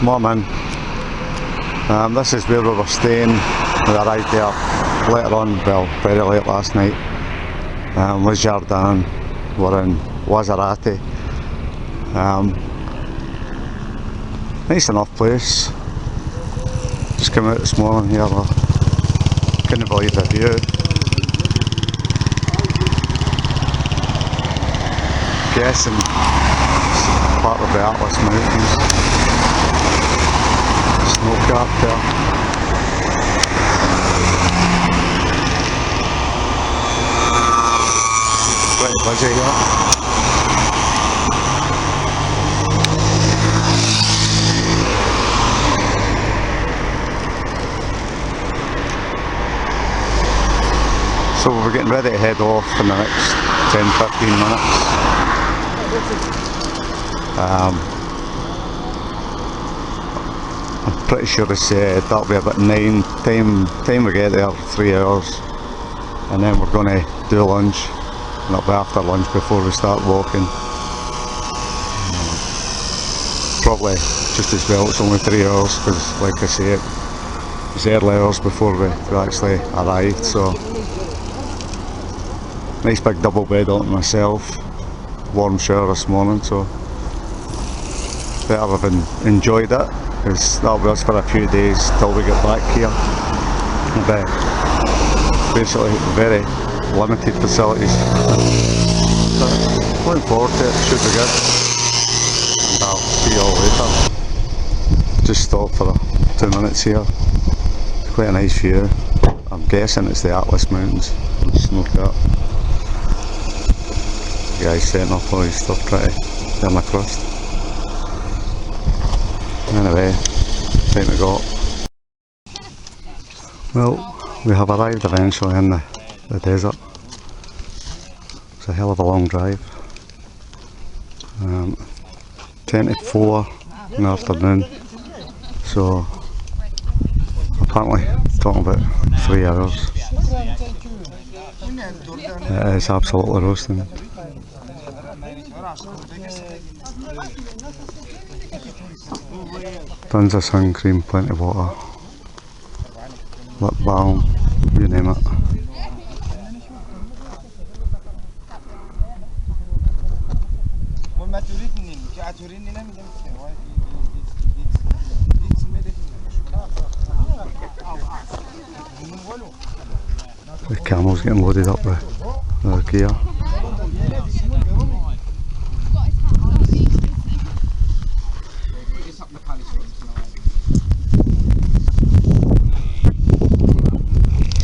Morning. This is where we were staying. We arrived there later on, well, very late last night. Was Jardin. We're in Wazarati. Nice enough place. Just came out this morning here. Couldn't believe the view. Guessing it's part of the Atlas Mountains. Snow capped there. Quite busy here. So we're getting ready to head off in the next 10-15 minutes. I'm pretty sure they said that'll be about 9 time we get there, 3 hours, and then we're going to do lunch, and it'll be after lunch before we start walking. Probably just as well it's only 3 hours, because like I say, it was early hours before we actually arrived. So nice big double bed on myself, warm shower this morning, so better have enjoyed it, because that'll be us for a few days till we get back here. But basically very limited facilities. But looking forward to it, should be good. And I'll see you all later. Just stopped for 2 minutes here. It's quite a nice view. I'm guessing it's the Atlas Mountains and snow-capped. The guy's setting up all his stuff, trying to turn the crust. Anyway, time to go. Well, we have arrived eventually in the desert. It's a hell of a long drive. 10 to 4 in the afternoon, so apparently talking about 3 hours. It is absolutely roasting. Tons of sun cream, plenty of water, lip balm, you name it. The camel's getting loaded up with their gear.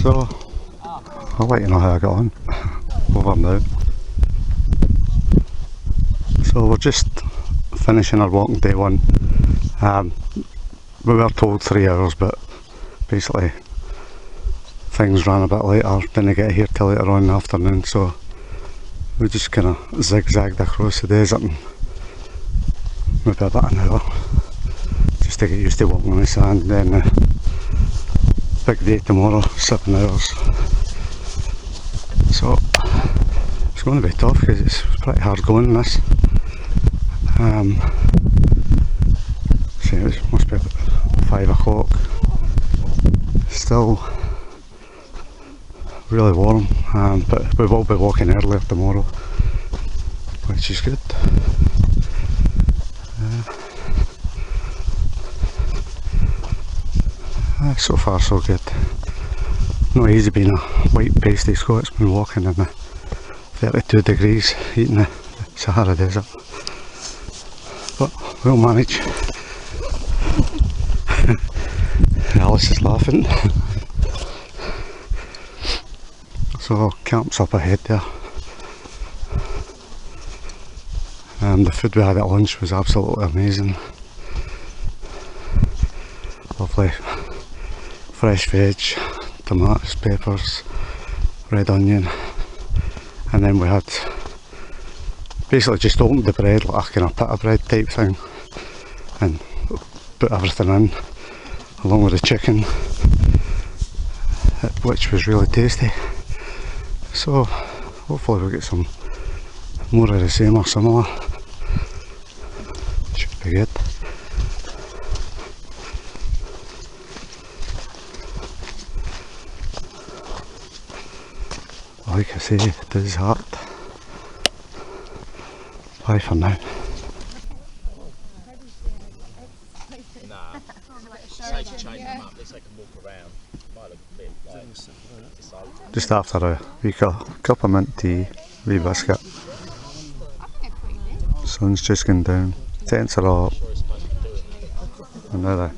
So, I'll let you know how I got on. Over now. So we're just finishing our walking day one. We were told 3 hours, but basically things ran a bit later. Didn't get here till later on in the afternoon, so we just kind of zigzagged across the desert and maybe about an hour just to get used to walking on the sand. Then big day tomorrow, 7 hours. So it's going to be tough because it's pretty hard going this. See, it must be about 5 o'clock. Still really warm, but we will be walking earlier tomorrow, which is good. So far so good. Not easy being a white pasty Scotsman walking in the 32 degrees heat in the Sahara desert, but we'll manage. Alice is laughing. So camp's up ahead there. The food we had at lunch was absolutely amazing. Lovely fresh veg, tomatoes, peppers, red onion, and then we had basically just opened the bread like a kind of pita bread type thing and put everything in along with the chicken, which was really tasty. So hopefully we'll get some more of the same or similar. Should be good. like I say, it is hard. Bye for now. Just after a wee cup of mint tea, wee biscuit. Sun's just gone down, tents are all up, and now the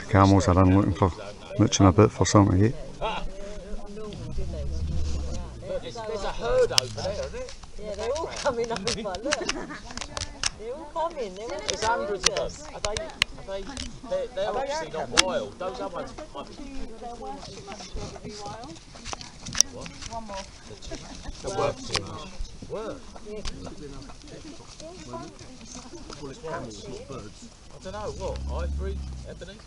camels are in looking for, mooching about for something to eat. There's a herd over there, isn't it? Yeah, they're all coming over, look. They're all coming. There's hundreds of them. They're obviously not wild. Those other ones might be. What? One more. The work too much. Work? Well, it's camels, not birds. I don't know, what? Ivory? Ebony?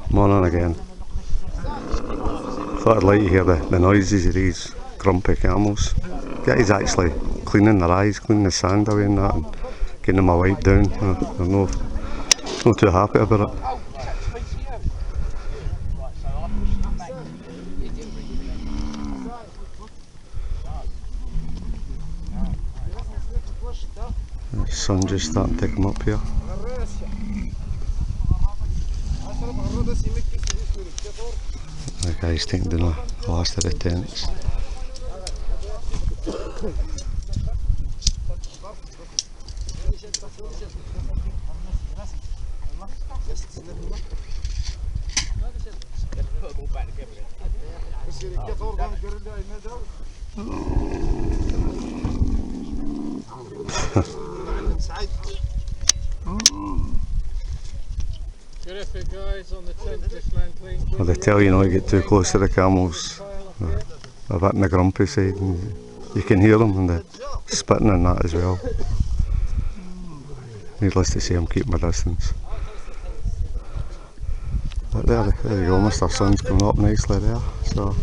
Morning again. Thought I'd like to hear the noises of these grumpy camels. Guys actually cleaning their eyes, cleaning the sand away and that, and getting them a wipe down. They're not too happy about it. The sun just starting to come up here. The guy's taking down the last of the tents. Well, they tell you not to get too close to the camels. They're a bit on the grumpy side, and you can hear them and the spitting and that as well. Needless to say, I'm keeping my distance. But there you go, Mr. Sun's coming up nicely there, so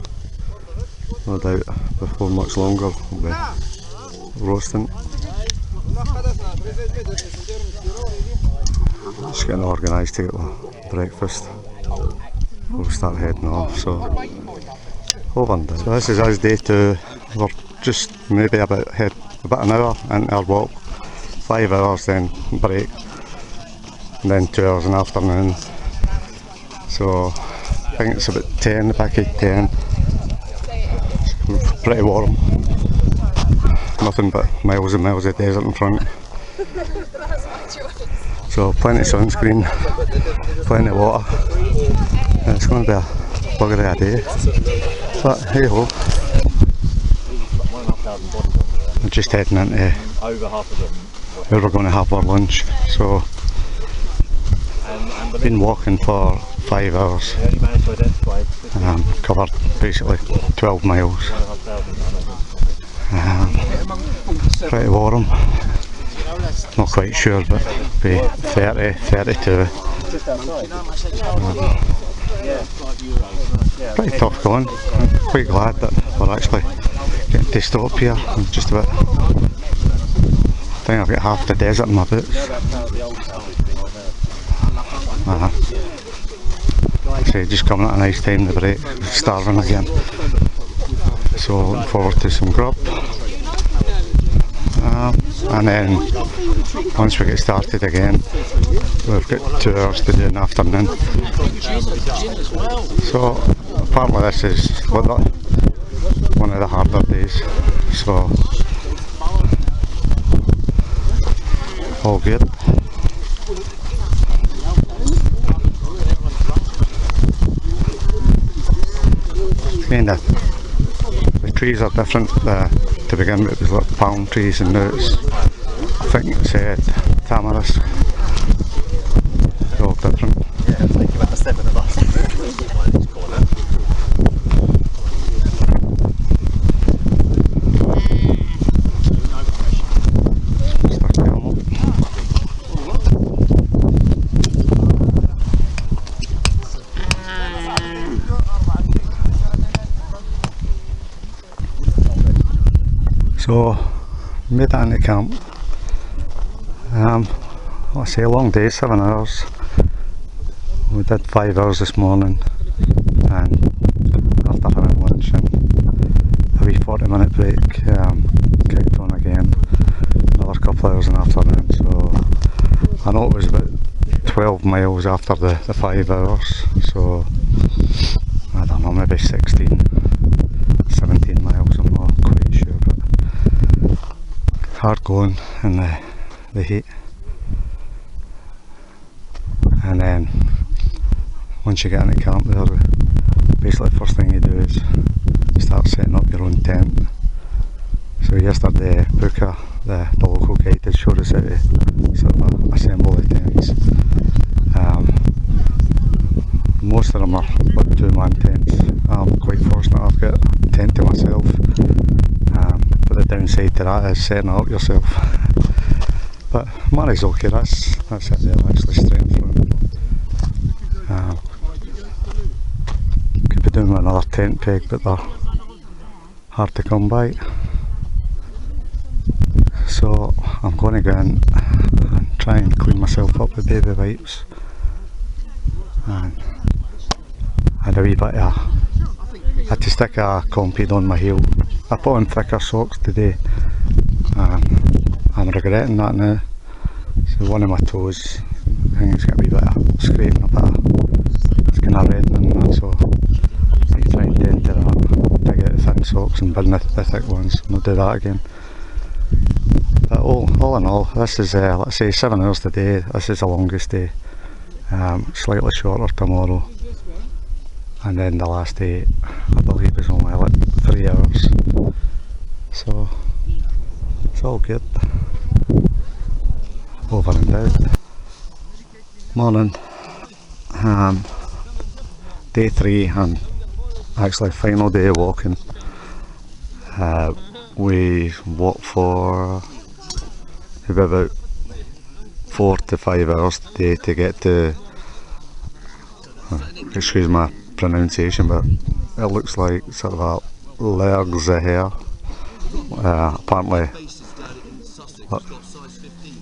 no doubt before much longer we'll be roasting. Just getting organised to get breakfast. We'll start heading off, so over and done. So this is us day 2. We're just maybe about an hour into our walk, 5 hours then break, and then 2 hours in the afternoon. So I think it's about 10, back at 10. It's pretty warm. Nothing but miles and miles of desert in front. So plenty of sunscreen, plenty of water. It's going to be a bugger of a day, but hey ho. We're just heading into where we're going to have our lunch. So been walking for 5 hours, covered basically 12 miles. Pretty warm. Not quite sure, but be 30, 32. Pretty tough going. I'm quite glad that we're actually getting to stop here. I'm just about, I think I've got half the desert in my boots. So just coming at a nice time to break, starving again. So looking forward to some grub. And then once we get started again, we've got 2 hours to do in the afternoon. So partly this is one of the harder days, so all good. The trees are different. To begin with, it was like palm trees, and now it's, I think it's tamarisk. It's all different. Yeah, it's like you went to step in the bus. So, made it into camp. Let's say a long day, 7 hours. we did 5 hours this morning, and after having lunch and a wee 40-minute break, kicked on again, another couple of hours in the afternoon. So I know it was about 12 miles after the 5 hours, so I don't know, maybe 16, 17 miles, I'm not quite sure, but hard going in the heat. And then once you get into camp there, basically the first thing you do is you start setting up your own tent. So yesterday Booker, the local guide, did show us how to sort of assemble the tents. Most of them are like 2-man tents. I'm quite fortunate, I've got a tent to myself, but the downside to that is setting it up yourself. But money's okay, that's it there, actually straight in front. Could be doing with another tent peg, but they're hard to come by. So I'm going to go in and try and clean myself up with baby wipes. And I had a wee bit of, I had to stick a Compeed on my heel. I put on thicker socks today, and I'm regretting that now. So one of my toes, I think it's got a wee bit of scraping, a bit of, it's kind of reddening and that, so I can try and dent to that, dig out the thin socks and bin the thick ones, and I'll do that again. But all in all, this is, let's say 7 hours today, this is the longest day, slightly shorter tomorrow, and then the last day I believe is only like 3 hours, so it's all good. Over and out. Morning. Day 3 and actually final day of walking. We walked for maybe about 4 to 5 hours today to get to, excuse my pronunciation, but it looks like sort of a Sahara. Apparently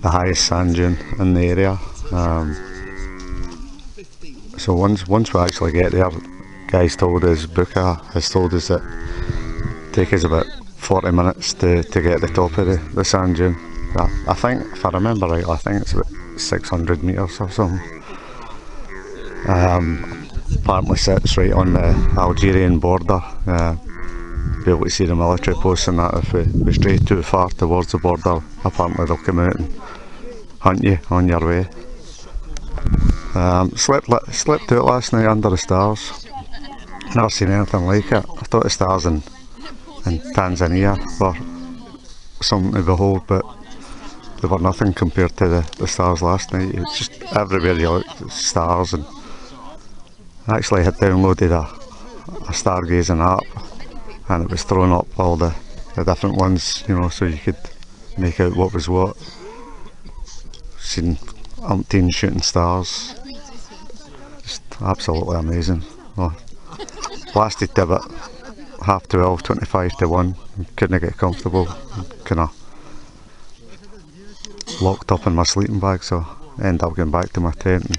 the highest sand dune in the area. So once we actually get there, guys told us, Booker has told us that it takes us about 40 minutes to get to the top of the sand dune. I think, if I remember right, I think it's about 600 metres or something. Apparently sits right on the Algerian border. Be able to see the military posts and that. If we stray too far towards the border, apparently they'll come out and hunt you on your way. Slept out last night under the stars. Never seen anything like it. I thought the stars in Tanzania were something to behold, but they were nothing compared to the stars last night. It's just everywhere you look, stars. And I actually had downloaded a stargazing app, and it was throwing up all the different ones, you know, so you could make out what was what. Seen umpteen shooting stars, just absolutely amazing. Well, lasted to about 12:30, 25 to 1, couldn't get comfortable, kind of locked up in my sleeping bag, so I ended up going back to my tent and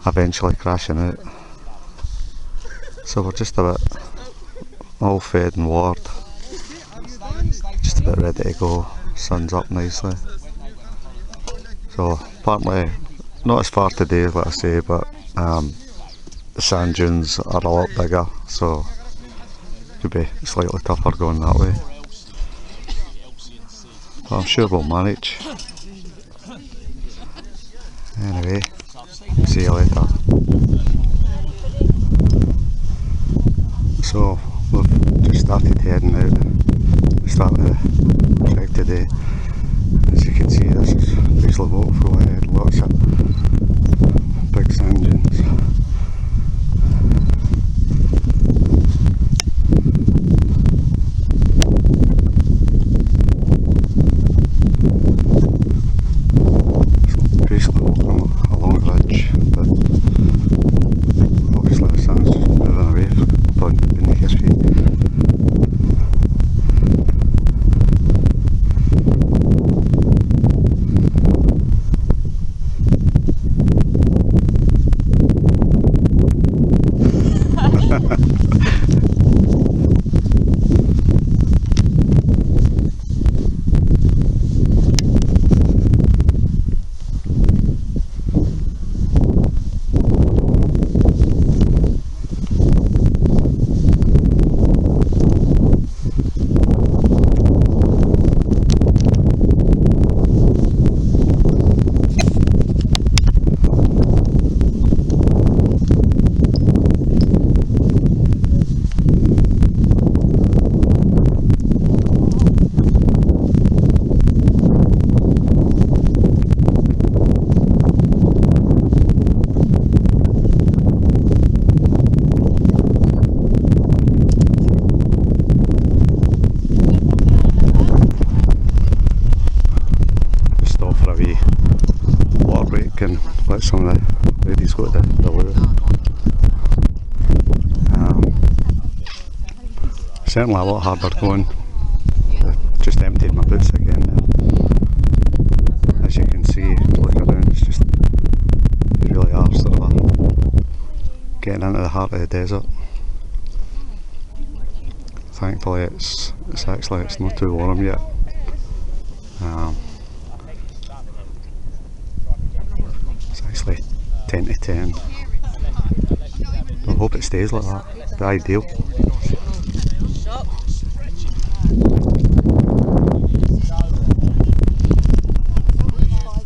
eventually crashing out. So we're just about all fed and warmed, just about ready to go. Sun's up nicely. So apparently not as far today, like I say, but the sand dunes are a lot bigger, so it could be slightly tougher going that way. But I'm sure we'll manage. Anyway, see you later. So we've just started heading out. We started the trek today. As you can see, this is basically waterfall ahead, lots of big sand dunes. Basically walking along the ridge, but obviously the sand's just moving away from beneath your feet. can let some of the ladies go to the loo. Certainly a lot harder going. Just emptied my boots again now. As you can see, look around, it's just, you really are sort of getting into the heart of the desert. Thankfully it's not too warm yet. It's actually 10 to 10. I hope it stays like that. It'd be ideal.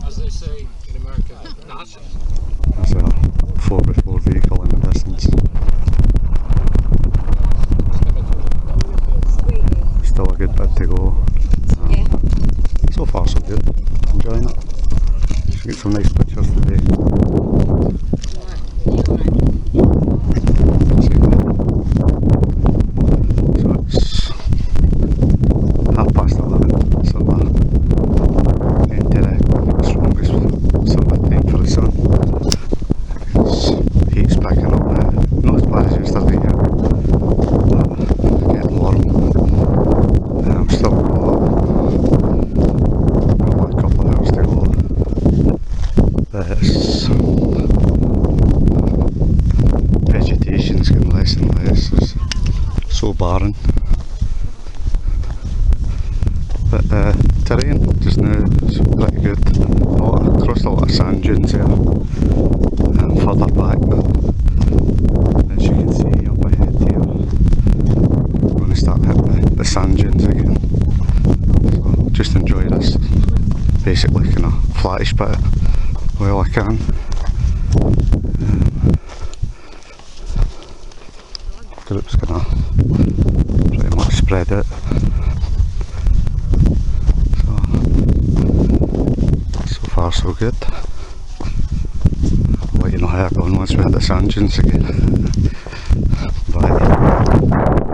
As they say in America, Nazi. There's a 4x4 vehicle in the distance. Still a good bit to go. So far so good. Enjoying it. Should get some nice pictures today. So it's 11:30. So we're getting to the strongest sort of time for the sun. It's heat's picking up now. Not as bad as yesterday yet, but getting warm. I'm still got a couple of hours to go. This vegetation's getting less and less. It's so barren. But the terrain just now is pretty good. Crossed a lot of sand dunes there. Further back, but as you can see up ahead here, we're going to start hitting the sand dunes again. So just enjoy this basically kind of flattish bit while I can. Group's kind of pretty much spread out. So far so good. I'll let you know how I'm going once we hit the sand dunes again. Bye.